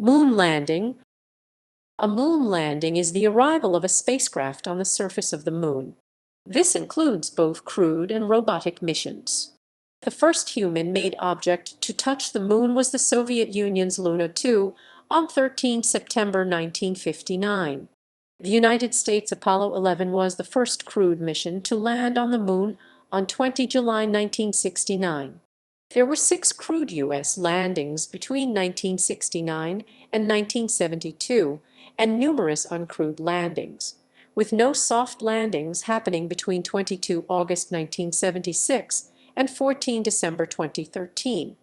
Moon landing. A moon landing is the arrival of a spacecraft on the surface of the moon. This includes both crewed and robotic missions. The first human-made object to touch the moon was the Soviet Union's Luna 2 on 13 September 1959. The United States Apollo 11 was the first crewed mission to land on the moon on 20 July 1969. There were 6 crewed U.S. landings between 1969 and 1972, and numerous uncrewed landings, with no soft landings happening between 22 August 1976 and 14 December 2013.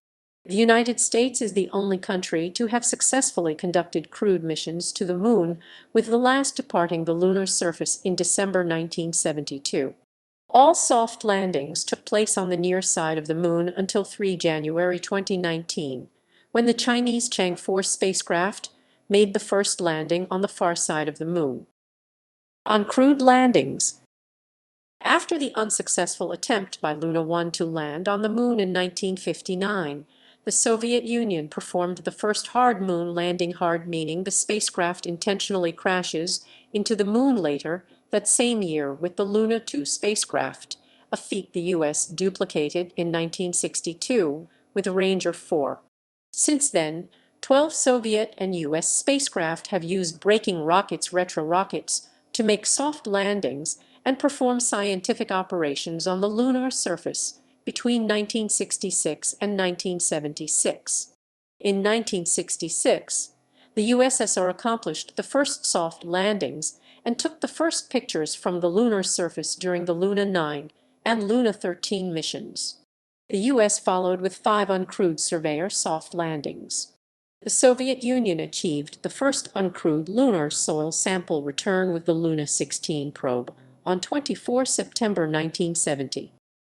The United States is the only country to have successfully conducted crewed missions to the moon, with the last departing the lunar surface in December 1972. All soft landings took place on the near side of the moon until 3 January 2019, when the Chinese Chang'e 4 spacecraft made the first landing on the far side of the moon. Uncrewed landings. After the unsuccessful attempt by Luna 1 to land on the moon in 1959, the Soviet Union performed the first hard moon landing, hard meaning the spacecraft intentionally crashes into the moon later that same year with the Luna 2 spacecraft, a feat the U.S. duplicated in 1962 with Ranger 4. Since then, 12 Soviet and U.S. spacecraft have used braking rockets, retro rockets, to make soft landings and perform scientific operations on the lunar surface between 1966 and 1976. In 1966, the USSR accomplished the first soft landings and took the first pictures from the lunar surface during the Luna 9 and Luna 13 missions. The U.S. followed with 5 uncrewed Surveyor soft landings. The Soviet Union achieved the first uncrewed lunar soil sample return with the Luna 16 probe on 24 September 1970.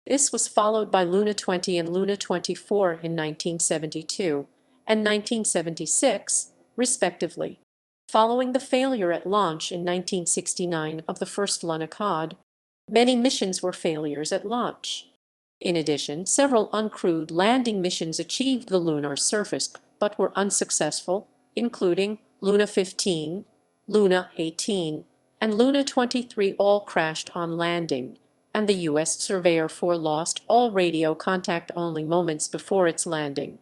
This was followed by Luna 20 and Luna 24 in 1972 and 1976, respectively. Following the failure at launch in 1969 of the first Lunar, many missions were failures at launch. In addition, several uncrewed landing missions achieved the lunar surface but were unsuccessful, including Luna 15, Luna 18, and Luna 23 all crashed on landing, and the U.S. Surveyor 4 lost all radio contact only moments before its landing.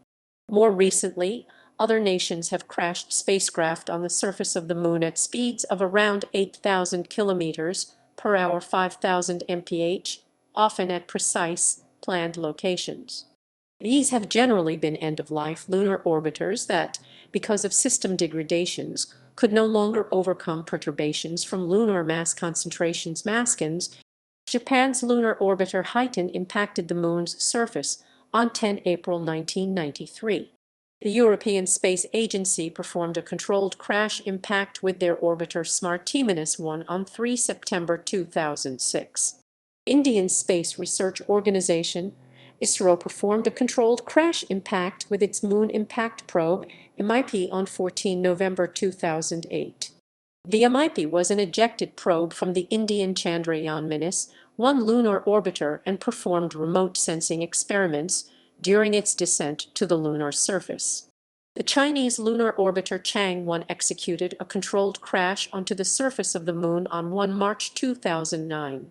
More recently, other nations have crashed spacecraft on the surface of the moon at speeds of around 8,000 kilometers per hour, 5,000 mph, often at precise, planned locations. These have generally been end-of-life lunar orbiters that, because of system degradations, could no longer overcome perturbations from lunar mass concentrations. Maskins. Japan's lunar orbiter Haiten impacted the moon's surface on 10 April 1993. The European Space Agency performed a controlled crash impact with their orbiter SMART-1 on 3 September 2006. Indian Space Research Organization ISRO performed a controlled crash impact with its Moon Impact Probe MIP on 14 November 2008. The MIP was an ejected probe from the Indian Chandrayaan-1 lunar orbiter and performed remote sensing experiments during its descent to the lunar surface. The Chinese lunar orbiter Chang'e executed a controlled crash onto the surface of the moon on 1 March 2009.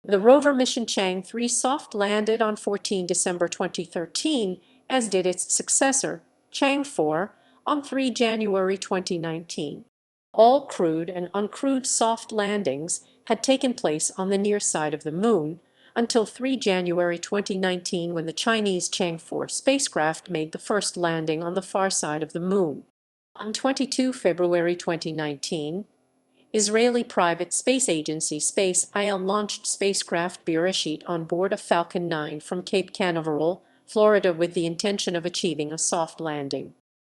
The rover mission Chang'e 3 soft landed on 14 December 2013, as did its successor, Chang'e 4, on 3 January 2019. All crewed and uncrewed soft landings had taken place on the near side of the moon until 3 January 2019, when the Chinese Chang'e 4 spacecraft made the first landing on the far side of the moon. On 22 February 2019, Israeli private space agency SpaceIL launched spacecraft Bereshit on board a Falcon 9 from Cape Canaveral, Florida, with the intention of achieving a soft landing.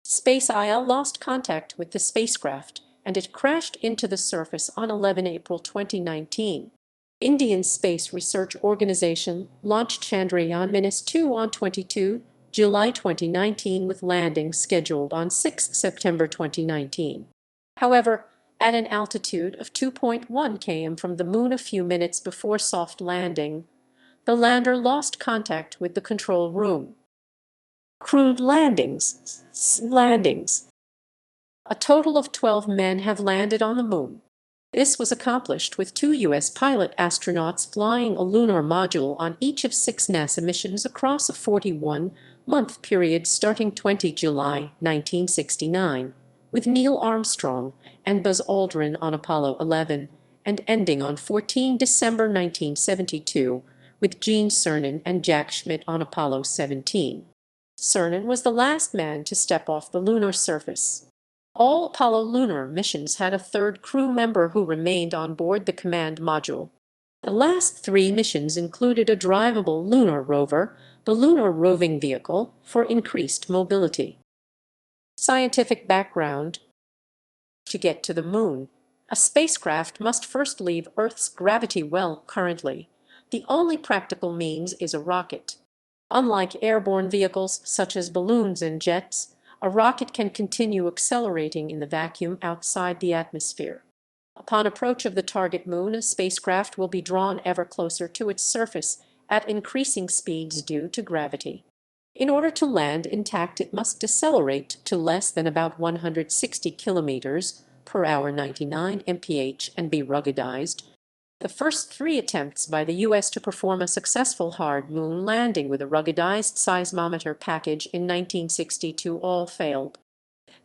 SpaceIL lost contact with the spacecraft, and it crashed into the surface on 11 April 2019. Indian Space Research Organization launched Chandrayaan-2 on 22 July 2019 with landing scheduled on 6 September 2019. However, at an altitude of 2.1 km from the moon a few minutes before soft landing, the lander lost contact with the control room. Crewed landings. A total of 12 men have landed on the moon. This was accomplished with 2 U.S. pilot astronauts flying a lunar module on each of 6 NASA missions across a 41-month period starting 20 July 1969, with Neil Armstrong and Buzz Aldrin on Apollo 11, and ending on 14 December 1972, with Gene Cernan and Jack Schmitt on Apollo 17. Cernan was the last man to step off the lunar surface. All Apollo lunar missions had a third crew member who remained on board the command module. The last 3 missions included a drivable lunar rover, the Lunar Roving Vehicle, for increased mobility. Scientific background. To get to the moon, a spacecraft must first leave Earth's gravity well. Currently, the only practical means is a rocket. Unlike airborne vehicles such as balloons and jets, a rocket can continue accelerating in the vacuum outside the atmosphere. Upon approach of the target moon, a spacecraft will be drawn ever closer to its surface at increasing speeds due to gravity. In order to land intact, it must decelerate to less than about 160 kilometers per hour, 99 mph, and be ruggedized. The first 3 attempts by the U.S. to perform a successful hard moon landing with a ruggedized seismometer package in 1962 all failed.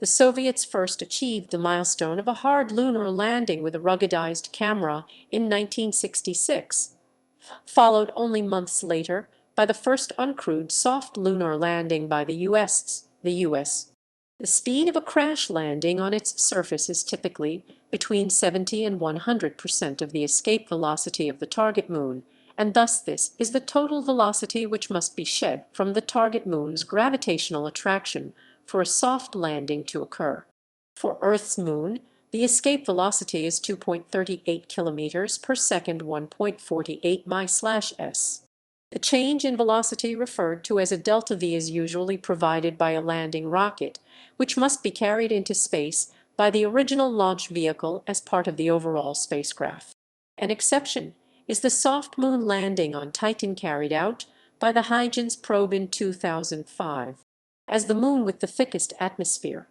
The Soviets first achieved the milestone of a hard lunar landing with a ruggedized camera in 1966, followed only months later by the first uncrewed soft lunar landing by the U.S. The speed of a crash landing on its surface is typically between 70 and 100% of the escape velocity of the target moon, and thus this is the total velocity which must be shed from the target moon's gravitational attraction for a soft landing to occur. For Earth's moon, the escape velocity is 2.38 kilometers per second, 1.48 mph/s. The change in velocity referred to as a delta V is usually provided by a landing rocket, which must be carried into space by the original launch vehicle as part of the overall spacecraft. An exception is the soft moon landing on Titan carried out by the Huygens probe in 2005. As the moon with the thickest atmosphere,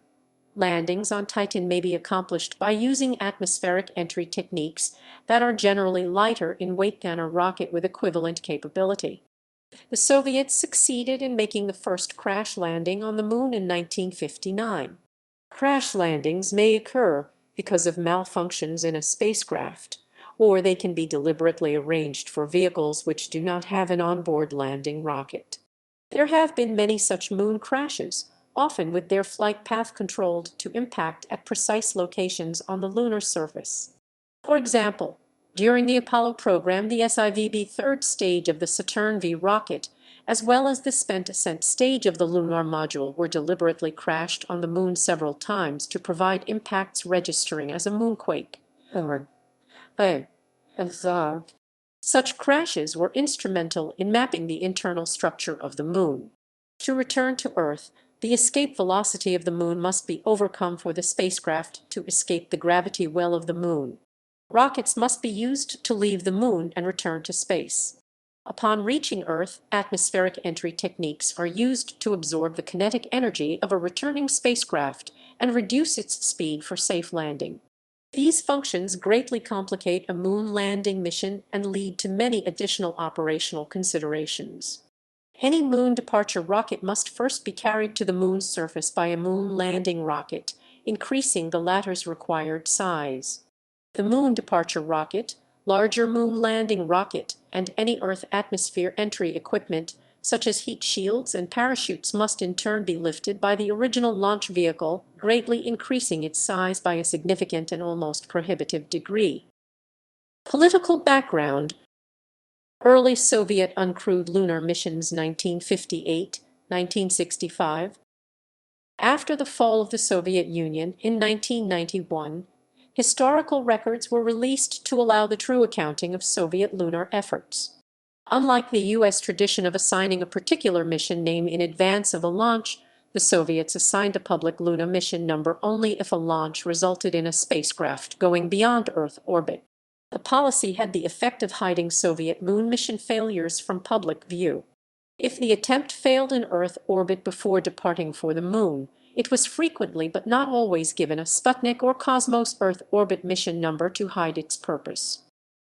landings on Titan may be accomplished by using atmospheric entry techniques that are generally lighter in weight than a rocket with equivalent capability. The Soviets succeeded in making the first crash landing on the moon in 1959. Crash landings may occur because of malfunctions in a spacecraft, or they can be deliberately arranged for vehicles which do not have an onboard landing rocket. There have been many such moon crashes, often with their flight path controlled to impact at precise locations on the lunar surface. For example, during the Apollo program, the SIVB third stage of the Saturn V rocket, as well as the spent ascent stage of the lunar module, were deliberately crashed on the moon several times to provide impacts registering as a moonquake. Such crashes were instrumental in mapping the internal structure of the moon. To return to Earth, the escape velocity of the moon must be overcome for the spacecraft to escape the gravity well of the moon. Rockets must be used to leave the moon and return to space. Upon reaching Earth, atmospheric entry techniques are used to absorb the kinetic energy of a returning spacecraft and reduce its speed for safe landing. These functions greatly complicate a moon landing mission and lead to many additional operational considerations. Any moon departure rocket must first be carried to the moon's surface by a moon landing rocket, increasing the latter's required size. The moon departure rocket, larger moon landing rocket, and any Earth atmosphere entry equipment, such as heat shields and parachutes, must in turn be lifted by the original launch vehicle, greatly increasing its size by a significant and almost prohibitive degree. Political background. Early Soviet uncrewed lunar missions 1958-1965. After the fall of the Soviet Union in 1991, historical records were released to allow the true accounting of Soviet lunar efforts. Unlike the U.S. tradition of assigning a particular mission name in advance of a launch, the Soviets assigned a public lunar mission number only if a launch resulted in a spacecraft going beyond Earth orbit. The policy had the effect of hiding Soviet moon mission failures from public view. If the attempt failed in Earth orbit before departing for the moon, It was frequently but not always given a Sputnik or Cosmos Earth orbit mission number to hide its purpose.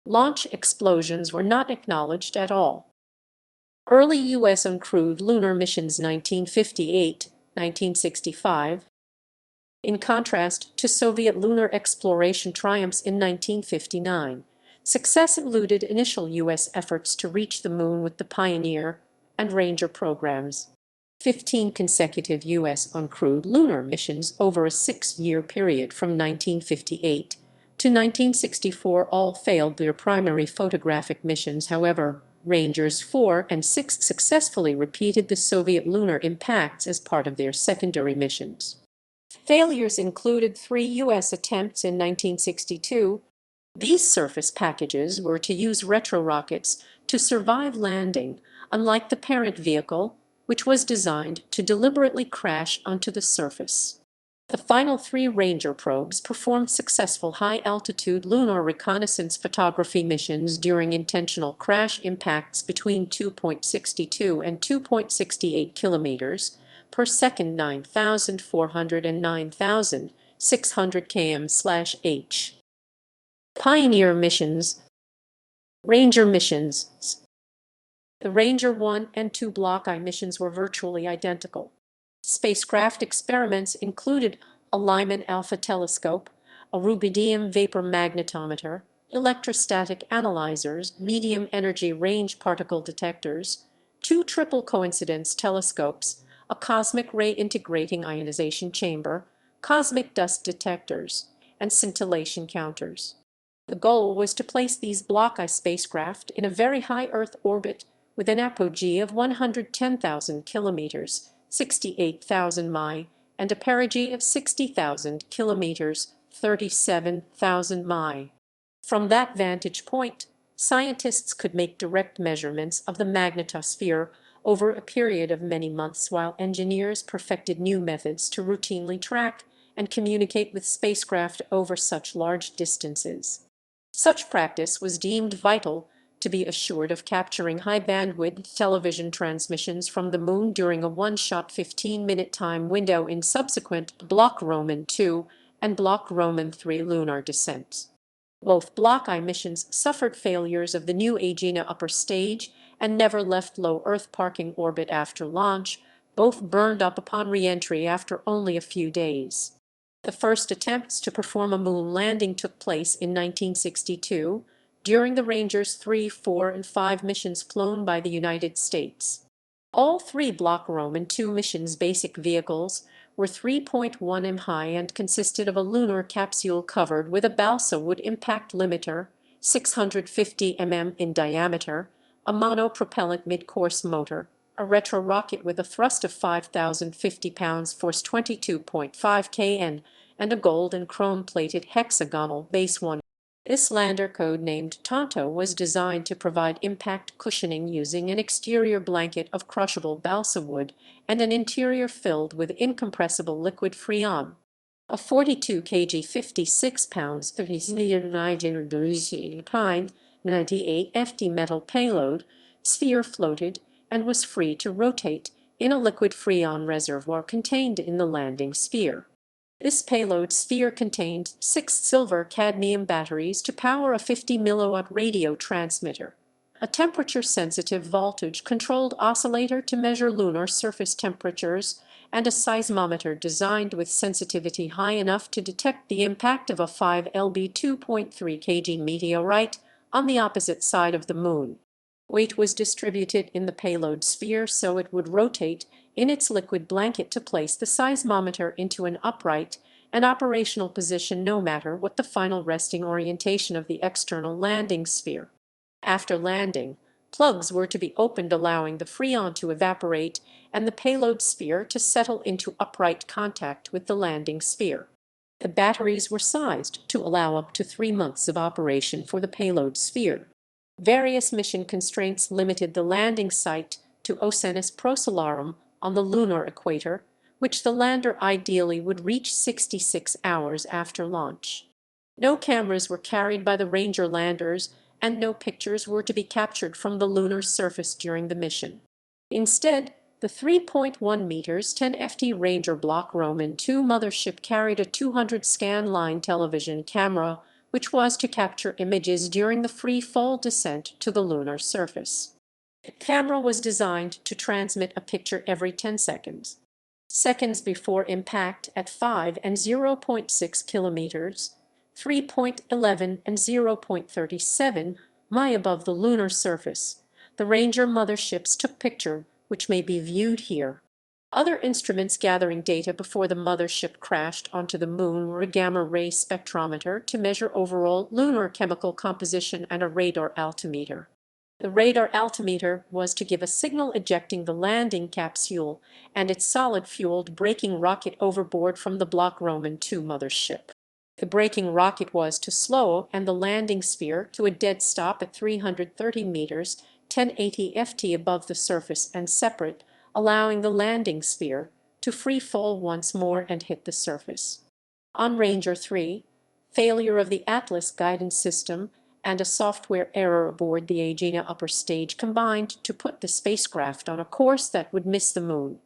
Launch explosions were not acknowledged at all. Early U.S. uncrewed lunar missions 1958, 1965. In contrast to Soviet lunar exploration triumphs in 1959, success eluded initial U.S. efforts to reach the Moon with the Pioneer and Ranger programs. 15 consecutive U.S. uncrewed lunar missions over a 6-year period from 1958 to 1964 all failed their primary photographic missions. However, Rangers 4 and 6 successfully repeated the Soviet lunar impacts as part of their secondary missions. Failures included 3 U.S. attempts in 1962. These surface packages were to use retrorockets to survive landing, unlike the parent vehicle, which was designed to deliberately crash onto the surface. The final 3 Ranger probes performed successful high-altitude lunar reconnaissance photography missions during intentional crash impacts between 2.62 and 2.68 kilometers per second 9,400 and 9,600 km/h. Pioneer missions. Ranger missions. The Ranger 1 and 2 Block I missions were virtually identical. Spacecraft experiments included a Lyman alpha telescope, a rubidium vapor magnetometer, electrostatic analyzers, medium energy range particle detectors, 2 triple coincidence telescopes, a cosmic ray integrating ionization chamber, cosmic dust detectors, and scintillation counters. The goal was to place these Block I spacecraft in a very high Earth orbit with an apogee of 110,000 kilometers, 68,000 mi, and a perigee of 60,000 kilometers, 37,000 mi. From that vantage point, scientists could make direct measurements of the magnetosphere over a period of many months while engineers perfected new methods to routinely track and communicate with spacecraft over such large distances. Such practice was deemed vital to be assured of capturing high-bandwidth television transmissions from the Moon during a one-shot 15-minute time window in subsequent Block Roman 2 and Block Roman 3 lunar descents. Both Block I missions suffered failures of the new Agena upper stage and never left low Earth parking orbit after launch, both burned up upon re-entry after only a few days. The first attempts to perform a moon landing took place in 1962 during the Rangers 3, 4, and 5 missions flown by the United States. All 3 Block Roman 2 missions' basic vehicles were 3.1 m high and consisted of a lunar capsule covered with a balsa wood impact limiter, 650 mm in diameter, a monopropellant mid-course motor, a retrorocket with a thrust of 5,050 pounds, force 22.5 kN, and a gold and chrome-plated hexagonal base 1. This lander, code-named Tonto, was designed to provide impact cushioning using an exterior blanket of crushable balsa wood and an interior filled with incompressible liquid freon. A 42 kg 56 pounds 98 FT metal payload sphere floated and was free to rotate in a liquid freon reservoir contained in the landing sphere. This payload sphere contained 6 silver-cadmium batteries to power a 50 milliwatt radio transmitter, a temperature-sensitive voltage-controlled oscillator to measure lunar surface temperatures, and a seismometer designed with sensitivity high enough to detect the impact of a 5 lb 2.3 kg meteorite on the opposite side of the Moon. Weight was distributed in the payload sphere so it would rotate in its liquid blanket to place the seismometer into an upright and operational position no matter what the final resting orientation of the external landing sphere. After landing, plugs were to be opened allowing the freon to evaporate and the payload sphere to settle into upright contact with the landing sphere. The batteries were sized to allow up to 3 months of operation for the payload sphere. Various mission constraints limited the landing site to Oceanus Procellarum on the lunar equator, which the lander ideally would reach 66 hours after launch. No cameras were carried by the Ranger landers, and no pictures were to be captured from the lunar surface during the mission. Instead, the The 3.1 meters 10 FT Ranger Block Roman 2 mothership carried a 200 scan line television camera, which was to capture images during the free fall descent to the lunar surface. The camera was designed to transmit a picture every 10 seconds. Seconds before impact at 5 and 0.6 kilometers, 3.11 and 0.37 mi above the lunar surface, the Ranger motherships took picture, which may be viewed here. Other instruments gathering data before the mothership crashed onto the moon were a gamma-ray spectrometer to measure overall lunar chemical composition and a radar altimeter. The radar altimeter was to give a signal ejecting the landing capsule and its solid-fueled braking rocket overboard from the Block Roman 2 mothership. The braking rocket was to slow and the landing sphere to a dead stop at 330 meters, 1080 ft above the surface and separate, allowing the landing sphere to free fall once more and hit the surface. On Ranger 3, failure of the Atlas guidance system and a software error aboard the Agena upper stage combined to put the spacecraft on a course that would miss the moon.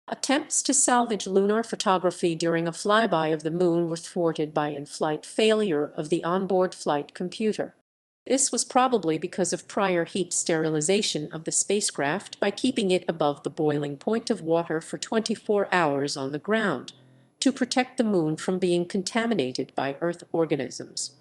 Attempts to salvage lunar photography during a flyby of the moon were thwarted by in-flight failure of the onboard flight computer. This was probably because of prior heat sterilization of the spacecraft by keeping it above the boiling point of water for 24 hours on the ground, to protect the moon from being contaminated by Earth organisms.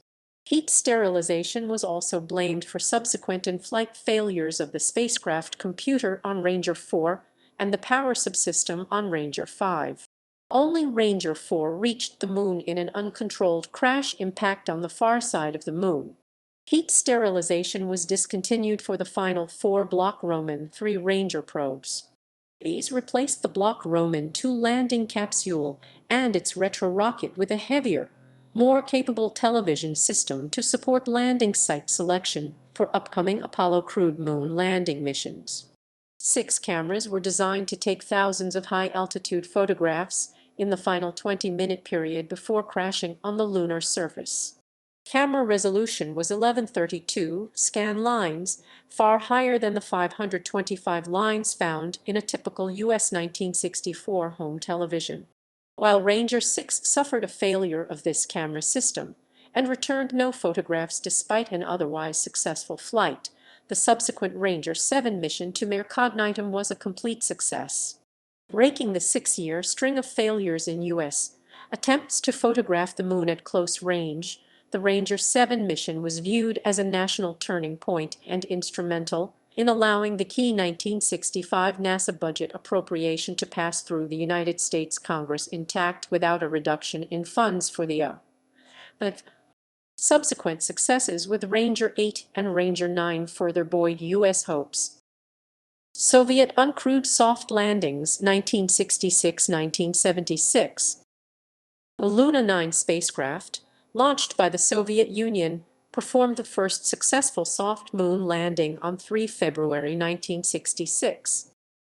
Heat sterilization was also blamed for subsequent in-flight failures of the spacecraft computer on Ranger 4 and the power subsystem on Ranger 5. Only Ranger 4 reached the moon in an uncontrolled crash impact on the far side of the moon. Heat sterilization was discontinued for the final 4 Block Roman 3 Ranger probes. These replaced the Block Roman 2 landing capsule and its retro-rocket with a heavier, more capable television system to support landing site selection for upcoming Apollo Crude moon landing missions. 6 cameras were designed to take thousands of high-altitude photographs in the final 20-minute period before crashing on the lunar surface. Camera resolution was 1132 scan lines, far higher than the 525 lines found in a typical US 1964 home television. While Ranger 6 suffered a failure of this camera system and returned no photographs despite an otherwise successful flight, the subsequent Ranger 7 mission to Mare Cognitum was a complete success. Breaking the 6-year string of failures in U.S. attempts to photograph the moon at close range, the Ranger 7 mission was viewed as a national turning point and instrumental in allowing the key 1965 NASA budget appropriation to pass through the United States Congress intact without a reduction in funds for the but subsequent successes with Ranger 8 and Ranger 9 further buoyed U.S. hopes. Soviet uncrewed soft landings 1966–1976. The Luna 9 spacecraft, launched by the Soviet Union, performed the first successful soft moon landing on 3 February 1966.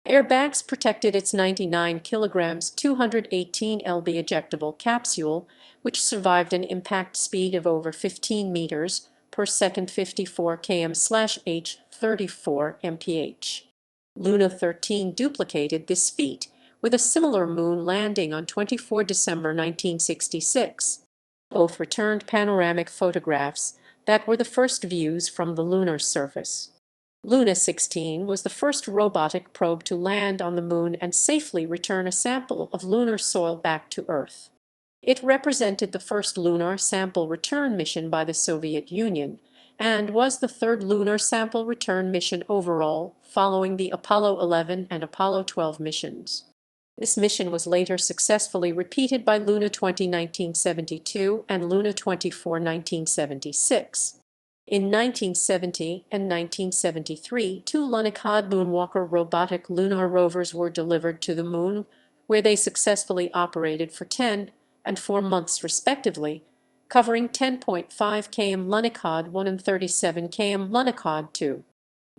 Airbags protected its 99 kilograms 218 lb ejectable capsule, which survived an impact speed of over 15 meters per second 54 km/h 34 mph. Luna 13 duplicated this feat with a similar moon landing on 24 December 1966. Both returned panoramic photographs that were the first views from the lunar surface. Luna 16 was the first robotic probe to land on the moon and safely return a sample of lunar soil back to Earth. It represented the first lunar sample return mission by the Soviet Union and was the third lunar sample return mission overall, following the Apollo 11 and Apollo 12 missions. This mission was later successfully repeated by Luna 20 1972 and Luna 24 1976. In 1970 and 1973, 2 Lunar Moonwalker robotic lunar rovers were delivered to the moon, where they successfully operated for 10 and 4 months respectively, covering 10.5 km Lunar 1 and 37 km Lunar 2.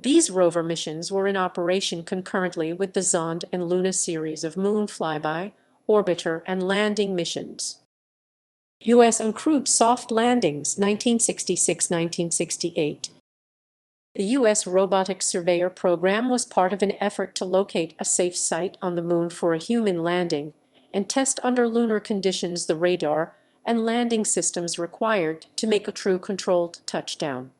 These rover missions were in operation concurrently with the Zond and Luna series of moon flyby, orbiter, and landing missions. U.S. uncrewed soft landings 1966–1968. The U.S. Robotic Surveyor program was part of an effort to locate a safe site on the Moon for a human landing and test under lunar conditions the radar and landing systems required to make a true controlled touchdown.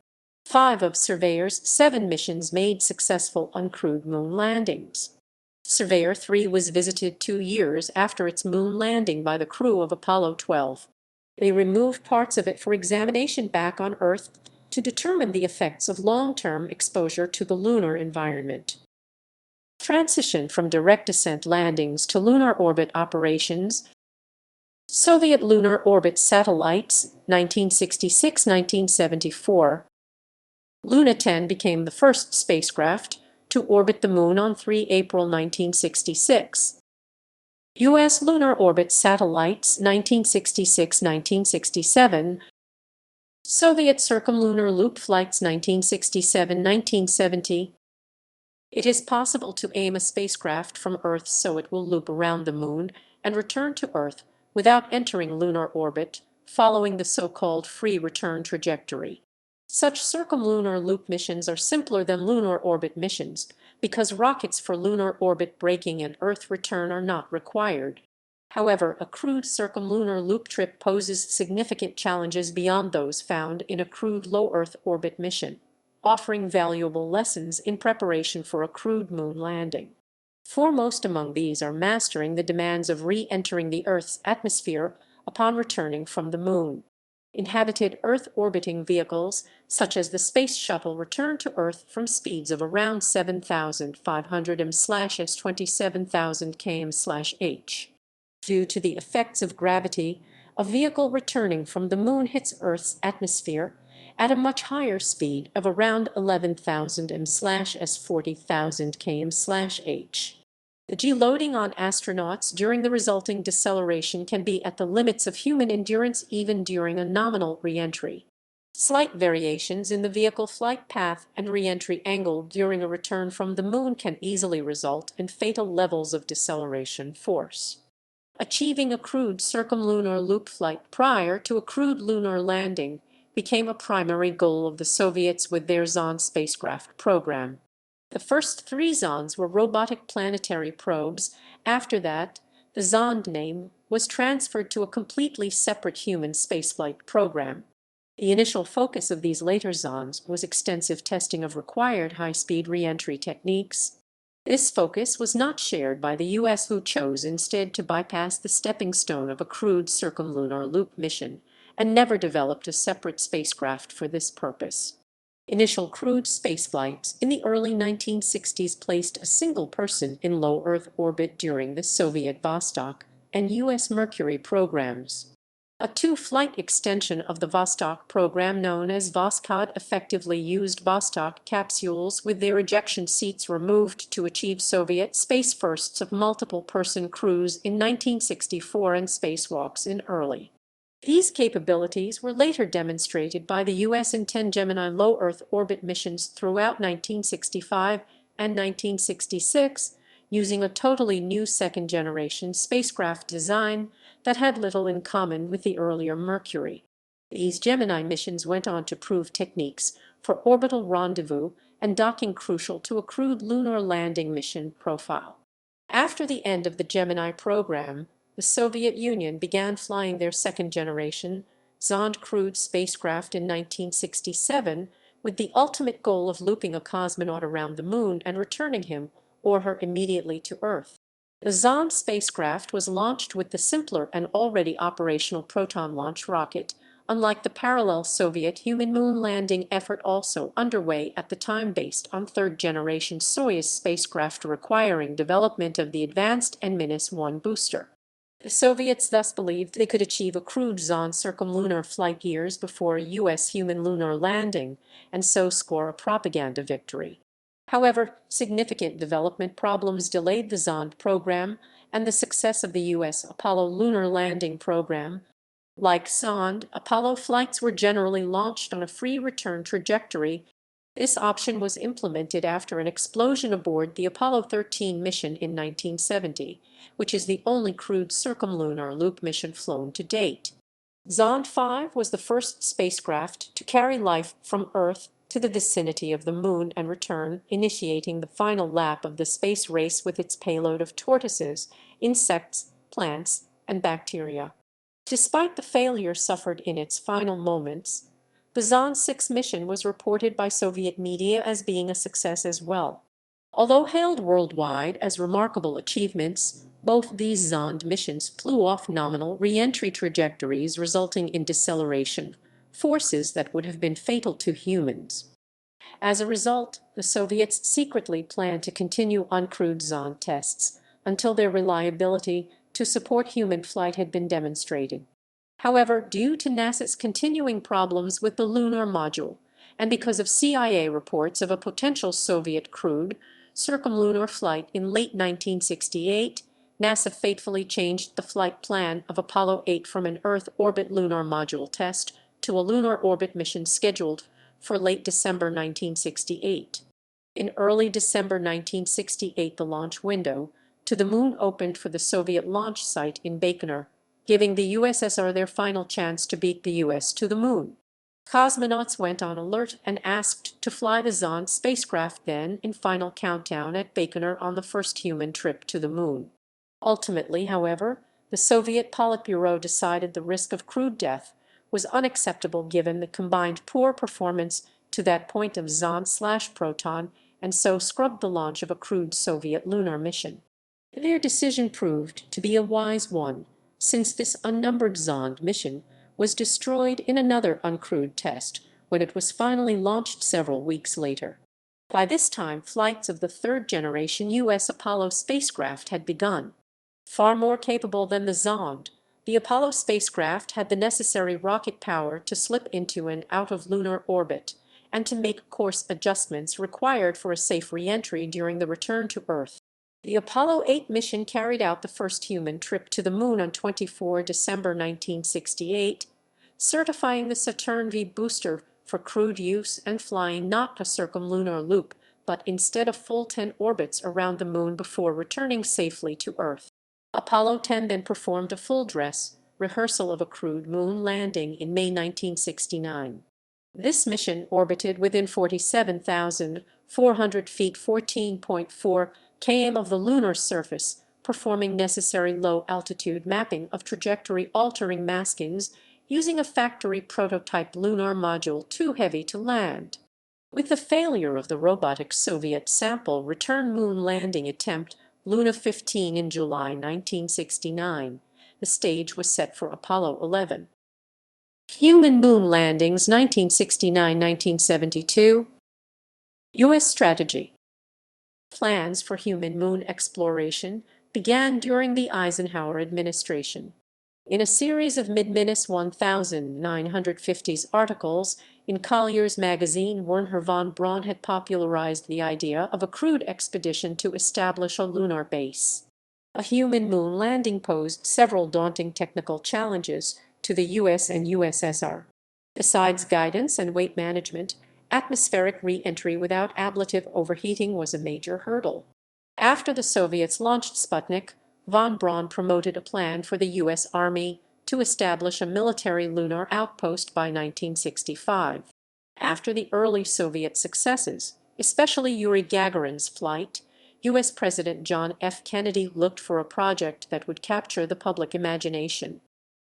5 of Surveyor's 7 missions made successful uncrewed moon landings. Surveyor 3 was visited 2 years after its moon landing by the crew of Apollo 12. They removed parts of it for examination back on Earth to determine the effects of long-term exposure to the lunar environment. Transition from direct descent landings to lunar orbit operations. Soviet lunar orbit satellites, 1966-1974. Luna 10 became the first spacecraft to orbit the Moon on 3 April 1966. U.S. lunar orbit satellites, 1966-1967. Soviet circumlunar loop flights, 1967-1970. It is possible to aim a spacecraft from Earth so it will loop around the Moon and return to Earth without entering lunar orbit, following the so-called free return trajectory. Such circumlunar loop missions are simpler than lunar orbit missions because rockets for lunar orbit braking and Earth return are not required. However, a crewed circumlunar loop trip poses significant challenges beyond those found in a crewed low Earth orbit mission, offering valuable lessons in preparation for a crewed moon landing. Foremost among these are mastering the demands of re-entering the Earth's atmosphere upon returning from the Moon. Inhabited Earth-orbiting vehicles, such as the Space Shuttle, return to Earth from speeds of around 7,500 m/s/27,000 km/h. Due to the effects of gravity, a vehicle returning from the Moon hits Earth's atmosphere at a much higher speed of around 11,000 m/s/40,000 km/h. The G-loading on astronauts during the resulting deceleration can be at the limits of human endurance even during a nominal re-entry. Slight variations in the vehicle flight path and re-entry angle during a return from the Moon can easily result in fatal levels of deceleration force. Achieving a crewed circumlunar loop flight prior to a crewed lunar landing became a primary goal of the Soviets with their Zond spacecraft program. The first 3 Zonds were robotic planetary probes. After that, the Zond name was transferred to a completely separate human spaceflight program. The initial focus of these later Zonds was extensive testing of required high-speed re-entry techniques. This focus was not shared by the U.S., who chose instead to bypass the stepping stone of a crewed circumlunar loop mission and never developed a separate spacecraft for this purpose. Initial crewed spaceflights in the early 1960s placed a single person in low Earth orbit during the Soviet Vostok and U.S. Mercury programs. A 2-flight extension of the Vostok program known as Voskhod effectively used Vostok capsules with their ejection seats removed to achieve Soviet space firsts of multiple-person crews in 1964 and spacewalks in early. These capabilities were later demonstrated by the U.S. in 10 Gemini low Earth orbit missions throughout 1965 and 1966, using a totally new second-generation spacecraft design that had little in common with the earlier Mercury. These Gemini missions went on to prove techniques for orbital rendezvous and docking crucial to a crewed lunar landing mission profile. After the end of the Gemini program, the Soviet Union began flying their second-generation Zond crewed spacecraft in 1967 with the ultimate goal of looping a cosmonaut around the Moon and returning him or her immediately to Earth. The Zond spacecraft was launched with the simpler and already operational Proton launch rocket, unlike the parallel Soviet human moon landing effort also underway at the time based on third-generation Soyuz spacecraft requiring development of the advanced N-1 booster. The Soviets thus believed they could achieve a crewed Zond circumlunar flight years before a U.S. human lunar landing and so score a propaganda victory. However, significant development problems delayed the Zond program and the success of the U.S. Apollo lunar landing program. Like Zond, Apollo flights were generally launched on a free return trajectory. This option was implemented after an explosion aboard the Apollo 13 mission in 1970, which is the only crewed circumlunar loop mission flown to date. Zond 5 was the first spacecraft to carry life from Earth to the vicinity of the Moon and return, initiating the final lap of the space race with its payload of tortoises, insects, plants, and bacteria. Despite the failure suffered in its final moments, the Zond 6 mission was reported by Soviet media as being a success as well. Although hailed worldwide as remarkable achievements, both these Zond missions flew off nominal re-entry trajectories, resulting in deceleration, forces that would have been fatal to humans. As a result, the Soviets secretly planned to continue uncrewed Zond tests until their reliability to support human flight had been demonstrated. However, due to NASA's continuing problems with the lunar module, and because of CIA reports of a potential Soviet crewed circumlunar flight in late 1968, NASA fatefully changed the flight plan of Apollo 8 from an Earth orbit lunar module test to a lunar orbit mission scheduled for late December 1968. In early December 1968, the launch window to the Moon opened for the Soviet launch site in Baikonur, giving the USSR their final chance to beat the US to the Moon. Cosmonauts went on alert and asked to fly the Zond spacecraft then in final countdown at Baikonur on the first human trip to the Moon. Ultimately, however, the Soviet Politburo decided the risk of crude death was unacceptable given the combined poor performance to that point of Zond/Proton, and so scrubbed the launch of a crewed Soviet lunar mission. Their decision proved to be a wise one, since this unnumbered Zond mission was destroyed in another uncrewed test when it was finally launched several weeks later. By this time, flights of the third-generation U.S. Apollo spacecraft had begun. Far more capable than the Zond, the Apollo spacecraft had the necessary rocket power to slip into and out of lunar orbit and to make course adjustments required for a safe re-entry during the return to Earth. The Apollo 8 mission carried out the first human trip to the Moon on 24 December 1968, certifying the Saturn V booster for crewed use and flying not a circumlunar loop, but instead a full 10 orbits around the Moon before returning safely to Earth. Apollo 10 then performed a full dress rehearsal of a crewed Moon landing in May 1969. This mission orbited within 47,400 feet 14.4 km of the lunar surface, performing necessary low-altitude mapping of trajectory-altering maskings using a factory prototype lunar module too heavy to land. With the failure of the robotic Soviet sample return moon landing attempt Luna 15 in July 1969, the stage was set for Apollo 11. Human moon landings 1969–1972. U.S. strategy. Plans for human moon exploration began during the Eisenhower administration. In a series of mid-1950s articles in Collier's magazine, Wernher von Braun had popularized the idea of a crewed expedition to establish a lunar base. A human moon landing posed several daunting technical challenges to the US and USSR. Besides guidance and weight management, atmospheric re-entry without ablative overheating was a major hurdle. After the Soviets launched Sputnik, von Braun promoted a plan for the U.S. Army to establish a military lunar outpost by 1965. After the early Soviet successes, especially Yuri Gagarin's flight, U.S. President John F. Kennedy looked for a project that would capture the public imagination.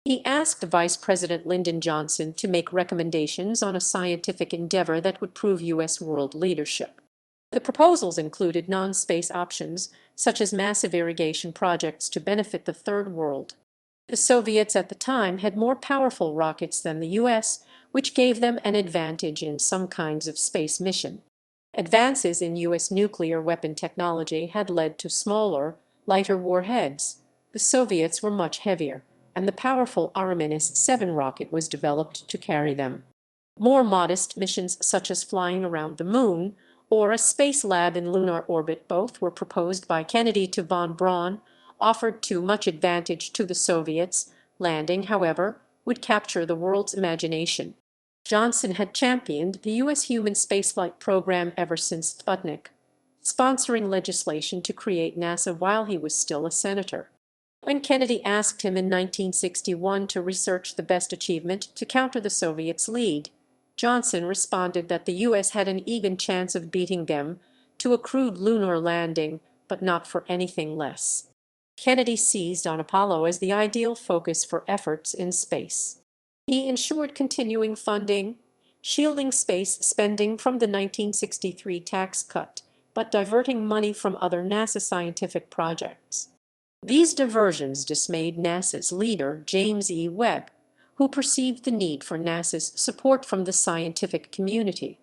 He asked Vice President Lyndon Johnson to make recommendations on a scientific endeavor that would prove U.S. world leadership. The proposals included non-space options, such as massive irrigation projects to benefit the Third World. The Soviets at the time had more powerful rockets than the U.S., which gave them an advantage in some kinds of space mission. Advances in U.S. nuclear weapon technology had led to smaller, lighter warheads. The Soviets were much heavier, and the powerful Artemis-7 rocket was developed to carry them. More modest missions such as flying around the Moon or a space lab in lunar orbit, both were proposed by Kennedy to von Braun, offered too much advantage to the Soviets. Landing, however, would capture the world's imagination. Johnson had championed the U.S. human spaceflight program ever since Sputnik, sponsoring legislation to create NASA while he was still a senator. When Kennedy asked him in 1961 to research the best achievement to counter the Soviets' lead, Johnson responded that the U.S. had an even chance of beating them to a crewed lunar landing, but not for anything less. Kennedy seized on Apollo as the ideal focus for efforts in space. He ensured continuing funding, shielding space spending from the 1963 tax cut, but diverting money from other NASA scientific projects. These diversions dismayed NASA's leader, James E. Webb, who perceived the need for NASA's support from the scientific community.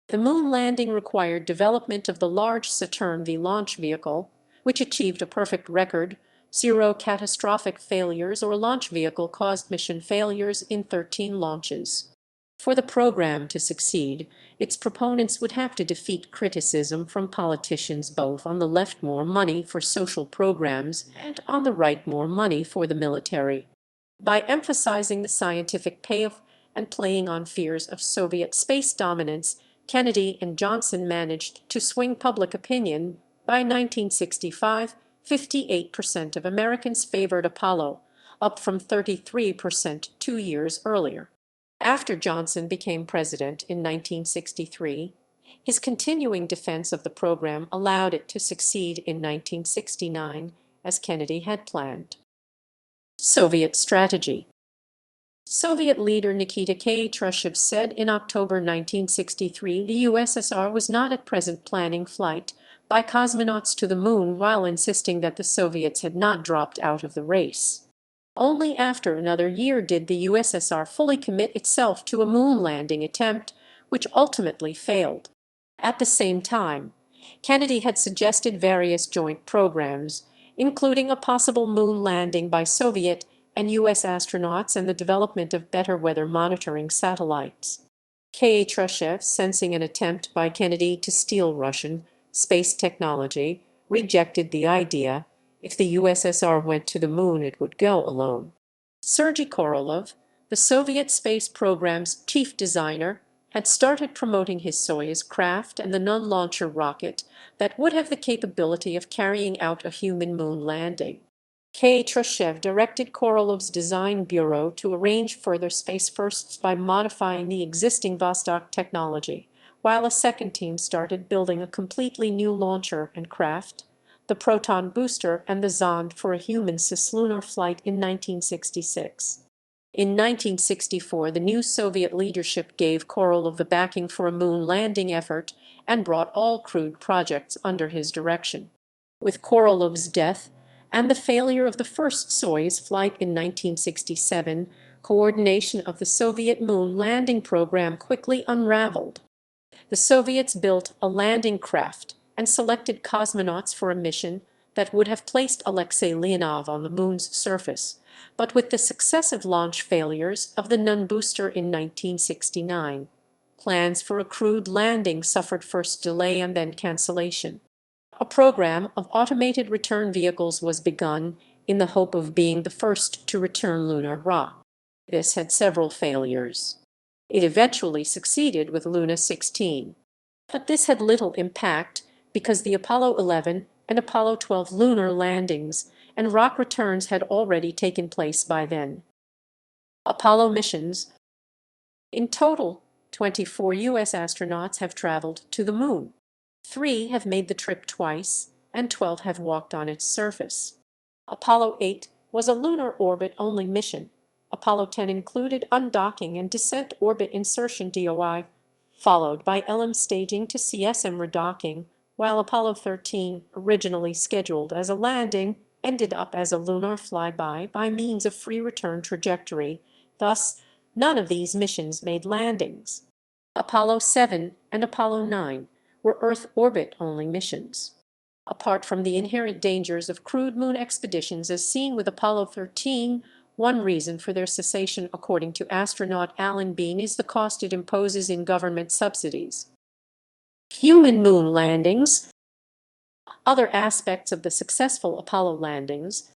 The moon landing required development of the Large Saturn V launch vehicle, which achieved a perfect record, 0 catastrophic failures or launch vehicle-caused mission failures in 13 launches. For the program to succeed, its proponents would have to defeat criticism from politicians both on the left, more money for social programs, and on the right, more money for the military. By emphasizing the scientific payoff and playing on fears of Soviet space dominance, Kennedy and Johnson managed to swing public opinion. By 1965, 58% of Americans favored Apollo, up from 33% 2 years earlier. After Johnson became president in 1963, his continuing defense of the program allowed it to succeed in 1969, as Kennedy had planned. Soviet strategy. Soviet leader Nikita Khrushchev said in October 1963 the USSR was not at present planning flight by cosmonauts to the moon, while insisting that the Soviets had not dropped out of the race. Only after another year did the USSR fully commit itself to a moon landing attempt, which ultimately failed. At the same time, Kennedy had suggested various joint programs, including a possible moon landing by Soviet and U.S. astronauts and the development of better weather monitoring satellites. Khrushchev, sensing an attempt by Kennedy to steal Russian space technology, rejected the idea. If the USSR went to the moon, it would go alone. Sergei Korolev, the Soviet space program's chief designer, had started promoting his Soyuz craft and the non-launcher rocket that would have the capability of carrying out a human moon landing. Khrushchev directed Korolev's design bureau to arrange further space firsts by modifying the existing Vostok technology, while a second team started building a completely new launcher and craft, the Proton booster and the Zond, for a human cislunar flight in 1966. In 1964, the new Soviet leadership gave Korolev the backing for a moon landing effort and brought all Crude projects under his direction. With Korolev's death and the failure of the first Soyuz flight in 1967, coordination of the Soviet moon landing program quickly unraveled. The Soviets built a landing craft and selected cosmonauts for a mission that would have placed Alexei Leonov on the moon's surface, but with the successive launch failures of the Nun booster in 1969, plans for a crewed landing suffered first delay and then cancellation. A program of automated return vehicles was begun in the hope of being the first to return lunar rock. This had several failures. It eventually succeeded with Luna 16. But this had little impact because the Apollo 11 and Apollo 12 lunar landings and rock returns had already taken place by then. Apollo missions. In total, 24 U.S. astronauts have traveled to the moon. 3 have made the trip twice, and 12 have walked on its surface. Apollo 8 was a lunar orbit-only mission. Apollo 10 included undocking and descent orbit insertion (DOI), followed by LM staging to CSM redocking, while Apollo 13, originally scheduled as a landing, ended up as a lunar flyby by means of free return trajectory. Thus, none of these missions made landings. Apollo 7 and Apollo 9 were Earth orbit-only missions. Apart from the inherent dangers of crewed moon expeditions as seen with Apollo 13, one reason for their cessation, according to astronaut Alan Bean, is the cost it imposes in government subsidies. Human moon landings. Other aspects of the successful Apollo landings.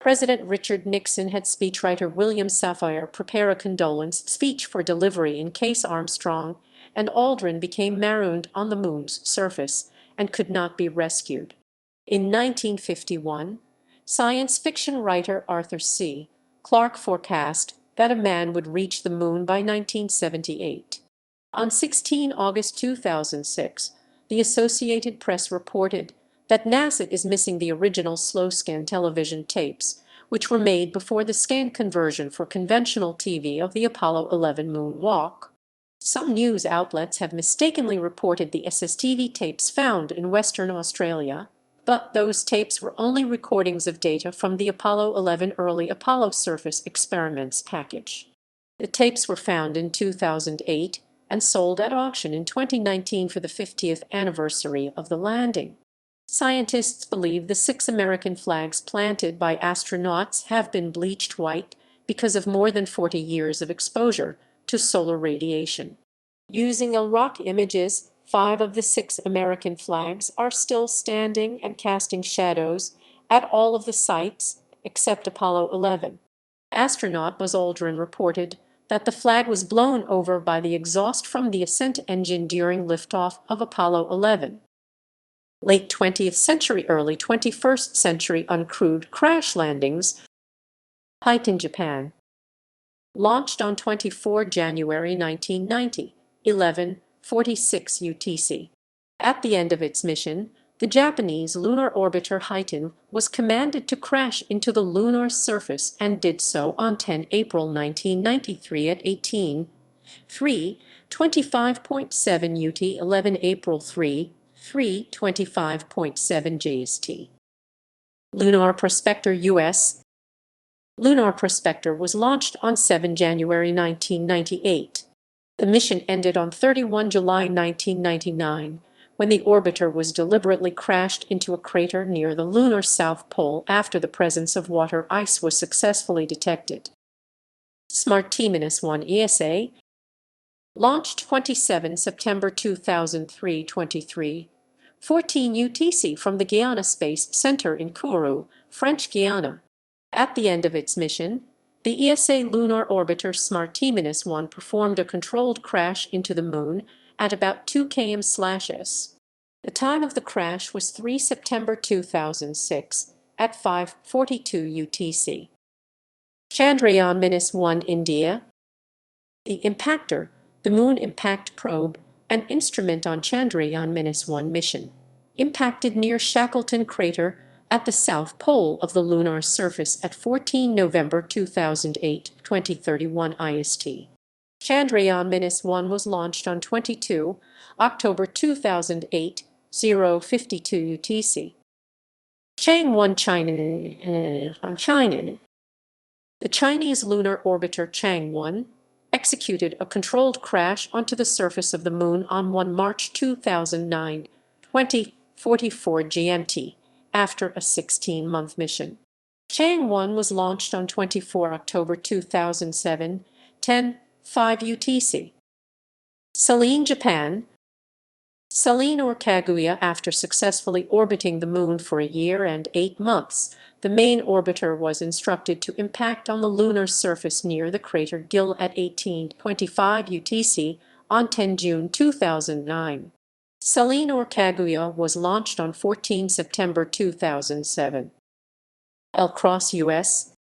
President Richard Nixon had speechwriter William Safire prepare a condolence speech for delivery in case Armstrong and Aldrin became marooned on the moon's surface and could not be rescued. In 1951, science fiction writer Arthur C. Clarke forecast that a man would reach the moon by 1978. On 16 August 2006, the Associated Press reported that NASA is missing the original slow-scan television tapes, which were made before the scan conversion for conventional TV of the Apollo 11 moonwalk. Some news outlets have mistakenly reported the SSTV tapes found in Western Australia, but those tapes were only recordings of data from the Apollo 11 early Apollo surface experiments package. The tapes were found in 2008 and sold at auction in 2019 for the 50th anniversary of the landing. Scientists believe the 6 American flags planted by astronauts have been bleached white because of more than 40 years of exposure to solar radiation. Using rock images, 5 of the 6 American flags are still standing and casting shadows at all of the sites except Apollo 11. Astronaut Buzz Aldrin reported that the flag was blown over by the exhaust from the ascent engine during liftoff of Apollo 11. Late 20th century, early 21st century uncrewed crash landings. Height in Japan. Launched on 24 January 1990, 11:46 UTC. At the end of its mission, the Japanese lunar orbiter Haiten was commanded to crash into the lunar surface and did so on 10 April 1993 at 18:3:25.7 UT, 11 April 3:3:25.7 JST. Lunar Prospector U.S. Lunar Prospector was launched on 7 January 1998. The mission ended on 31 July 1999, when the orbiter was deliberately crashed into a crater near the lunar south pole after the presence of water ice was successfully detected. Smart T-1 ESA. Launched 27 September 2003, 23:14 UTC from the Guiana Space Center in Kourou, French Guiana. At the end of its mission, the ESA lunar orbiter Smart T-1 performed a controlled crash into the Moon at about 2 km/s. The time of the crash was 3 September 2006 at 5:42 UTC. Chandrayaan-1 India. The impactor, the Moon Impact Probe, an instrument on Chandrayaan-1 mission, impacted near Shackleton Crater at the south pole of the lunar surface at 14 November 2008, 2031 IST. Chandrayaan-1 was launched on 22 October 2008, 0:52 UTC. Chang'e China. The Chinese lunar orbiter Chang'e executed a controlled crash onto the surface of the Moon on 1 March 2009, 20:44 GMT, after a 16-month mission. Chang'e was launched on 24 October 2007, 10:05 UTC. Selene, Japan. Selene or Kaguya, after successfully orbiting the Moon for a year and 8 months, the main orbiter was instructed to impact on the lunar surface near the crater Gill at 18:25 UTC on 10 June 2009. Selene or Kaguya was launched on 14 September 2007. L-Cross US.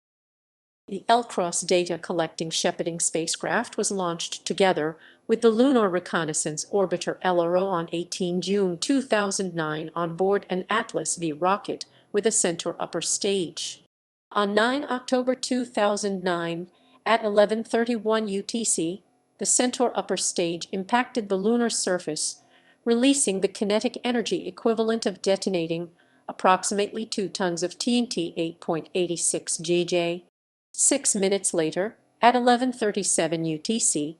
The L-Cross data collecting shepherding spacecraft was launched together with the Lunar Reconnaissance Orbiter LRO on 18 June 2009 on board an Atlas V rocket with a Centaur upper stage. On 9 October 2009, at 11:31 UTC, the Centaur upper stage impacted the lunar surface, releasing the kinetic energy equivalent of detonating approximately 2 tons of TNT 8.86 GJ. 6 minutes later, at 11:37 UTC,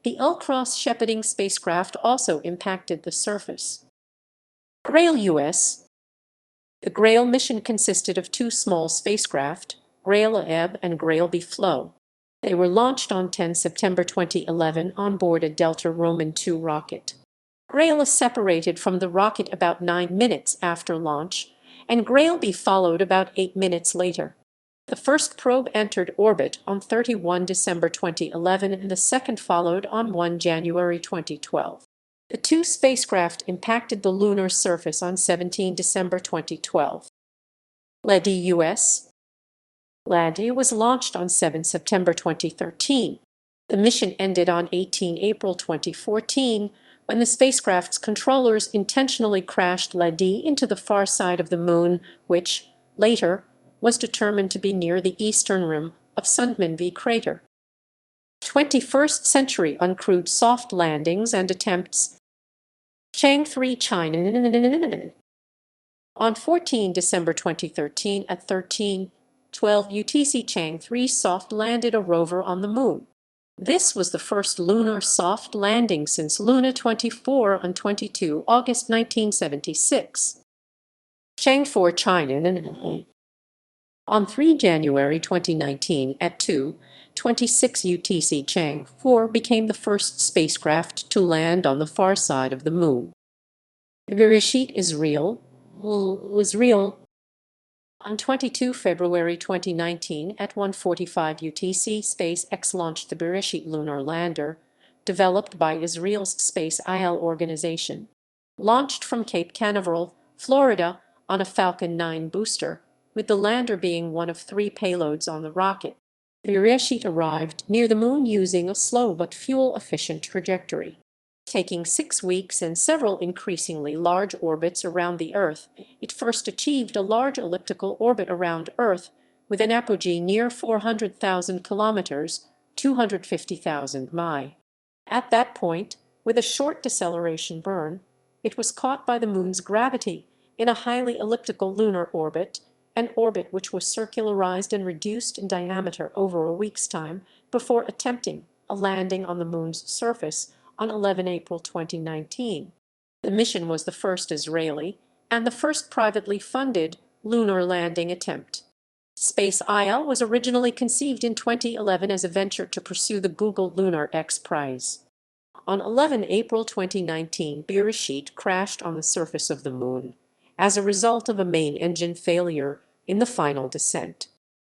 the L-Cross shepherding spacecraft also impacted the surface. Grail US. The Grail mission consisted of 2 small spacecraft, Grail Ebb and Grail B Flow. They were launched on 10 September 2011 on board a Delta Roman 2 rocket. Grail is separated from the rocket about 9 minutes after launch, and Grail B followed about 8 minutes later. The first probe entered orbit on 31 December 2011 and the second followed on 1 January 2012. The 2 spacecraft impacted the lunar surface on 17 December 2012. LEDI US. LEDI was launched on 7 September 2013. The mission ended on 18 April 2014 when the spacecraft's controllers intentionally crashed LADEE into the far side of the Moon, which, later, was determined to be near the eastern rim of Sundman V crater. 21st century uncrewed soft landings and attempts. Chang'e 3 China. On 14 December 2013 at 13:12 UTC, Chang'e 3 soft landed a rover on the Moon. This was the first lunar soft landing since Luna 24 on 22 August 1976. Chang'e 4 China. On 3 January 2019 at 2:26 UTC, Chang'e 4 became the first spacecraft to land on the far side of the Moon. Bereshit Israel was real. On 22 February 2019 at 1:45 UTC, SpaceX launched the Bereshit lunar lander, developed by Israel's Space IL organization. Launched from Cape Canaveral, Florida, on a Falcon 9 booster, with the lander being one of 3 payloads on the rocket. Bereshit arrived near the Moon using a slow but fuel-efficient trajectory. Taking 6 weeks and several increasingly large orbits around the Earth, it first achieved a large elliptical orbit around Earth with an apogee near 400,000 kilometers, 250,000 mi. At that point, with a short deceleration burn, it was caught by the Moon's gravity in a highly elliptical lunar orbit, an orbit which was circularized and reduced in diameter over a week's time before attempting a landing on the Moon's surface on 11 April 2019. The mission was the first Israeli and the first privately funded lunar landing attempt. Space IL was originally conceived in 2011 as a venture to pursue the Google Lunar X Prize. On 11 April 2019, Bereshit crashed on the surface of the Moon as a result of a main engine failure in the final descent.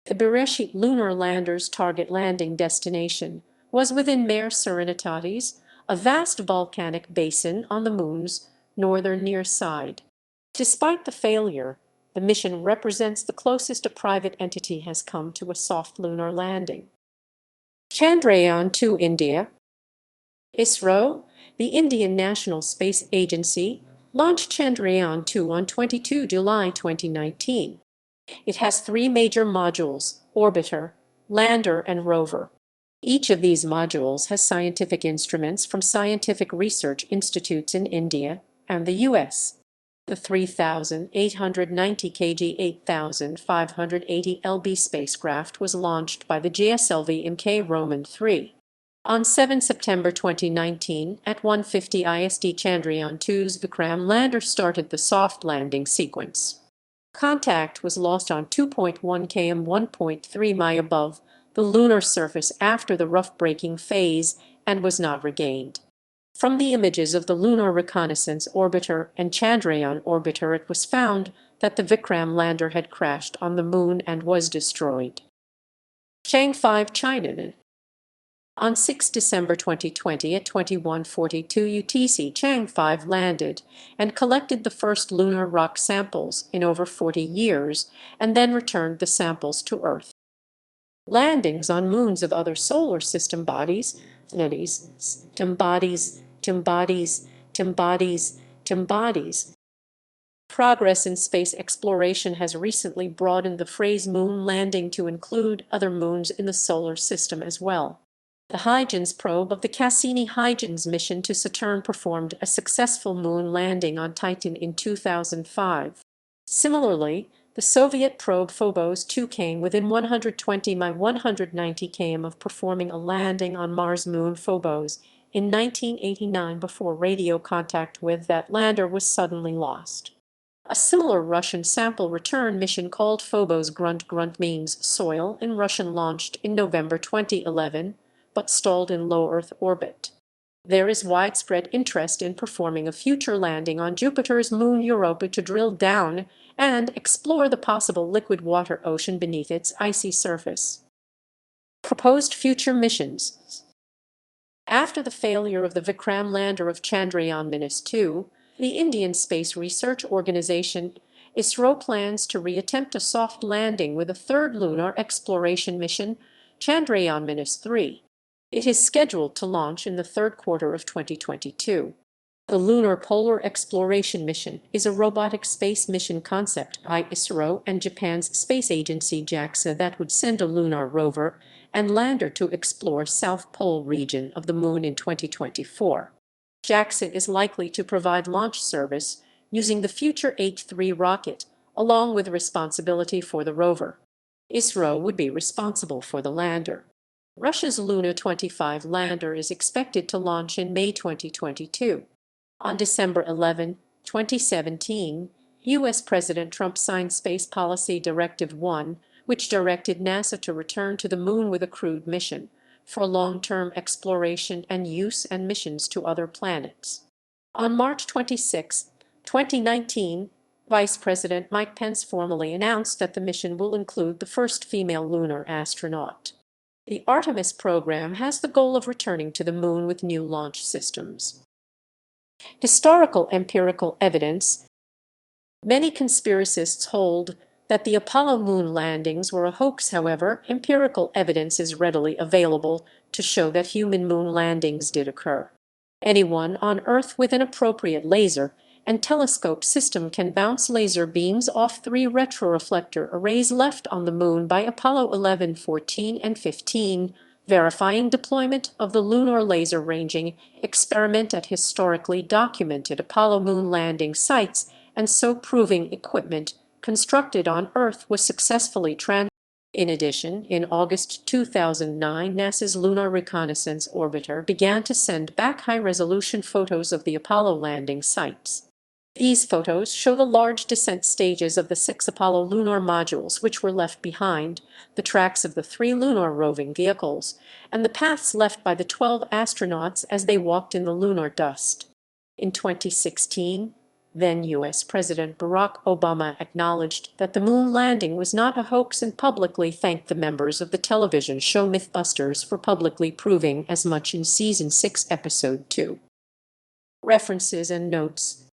The Bereshit lunar lander's target landing destination was within Mare Serenitatis, a vast volcanic basin on the Moon's northern near side. Despite the failure, the mission represents the closest a private entity has come to a soft lunar landing. Chandrayaan-2 India. ISRO, the Indian National Space Agency, launched Chandrayaan-2 on 22 July 2019. It has 3 major modules: orbiter, lander, and rover. Each of these modules has scientific instruments from scientific research institutes in India and the US. The 3,890 kg 8,580 lb spacecraft was launched by the GSLV Mk Roman 3. On 7 September 2019, at 1:50 IST, Chandrayaan-2's Vikram lander started the soft landing sequence. Contact was lost on 2.1 km 1.3 mi above the lunar surface after the rough braking phase and was not regained. From the images of the Lunar Reconnaissance Orbiter and Chandrayaan Orbiter, it was found that the Vikram lander had crashed on the Moon and was destroyed. Chang'e 5 China. On 6 December 2020 at 21:42 UTC, Chang'e 5 landed and collected the first lunar rock samples in over 40 years and then returned the samples to Earth. Landings on moons of other solar system bodies. Progress in space exploration has recently broadened the phrase moon landing to include other moons in the solar system as well. The Huygens probe of the Cassini-Huygens mission to Saturn performed a successful moon landing on Titan in 2005. Similarly, the Soviet probe Phobos 2 came within 120 mi 190 km of performing a landing on Mars moon Phobos in 1989 before radio contact with that lander was suddenly lost. A similar Russian sample return mission called Phobos Grunt means soil in Russian launched in November 2011, but stalled in low Earth orbit. There is widespread interest in performing a future landing on Jupiter's moon Europa to drill down and explore the possible liquid water ocean beneath its icy surface. Proposed future missions. After the failure of the Vikram lander of Chandrayaan-2, the Indian Space Research Organization ISRO plans to reattempt a soft landing with a third lunar exploration mission, Chandrayaan-3. It is scheduled to launch in the third quarter of 2022. The Lunar Polar Exploration Mission is a robotic space mission concept by ISRO and Japan's space agency JAXA that would send a lunar rover and lander to explore South Pole region of the Moon in 2024. JAXA is likely to provide launch service using the future H-3 rocket, along with responsibility for the rover. ISRO would be responsible for the lander. Russia's Luna 25 lander is expected to launch in May 2022. On December 11, 2017, U.S. President Trump signed Space Policy Directive 1, which directed NASA to return to the Moon with a crewed mission for long-term exploration and use and missions to other planets. On March 26, 2019, Vice President Mike Pence formally announced that the mission will include the first female lunar astronaut. The Artemis program has the goal of returning to the Moon with new launch systems. Historical empirical evidence. Many conspiracists hold that the Apollo moon landings were a hoax. However, empirical evidence is readily available to show that human moon landings did occur. Anyone on Earth with an appropriate laser and telescope system can bounce laser beams off 3 retroreflector arrays left on the Moon by Apollo 11, 14, and 15, verifying deployment of the lunar laser ranging experiment at historically documented Apollo moon landing sites, and so proving equipment constructed on Earth was successfully transferred. In addition, in August 2009, NASA's Lunar Reconnaissance Orbiter began to send back high-resolution photos of the Apollo landing sites. These photos show the large descent stages of the 6 Apollo lunar modules which were left behind, the tracks of the 3 lunar roving vehicles, and the paths left by the 12 astronauts as they walked in the lunar dust. In 2016, then U.S. President Barack Obama acknowledged that the moon landing was not a hoax and publicly thanked the members of the television show Mythbusters for publicly proving as much in Season 6, Episode 2. References and notes.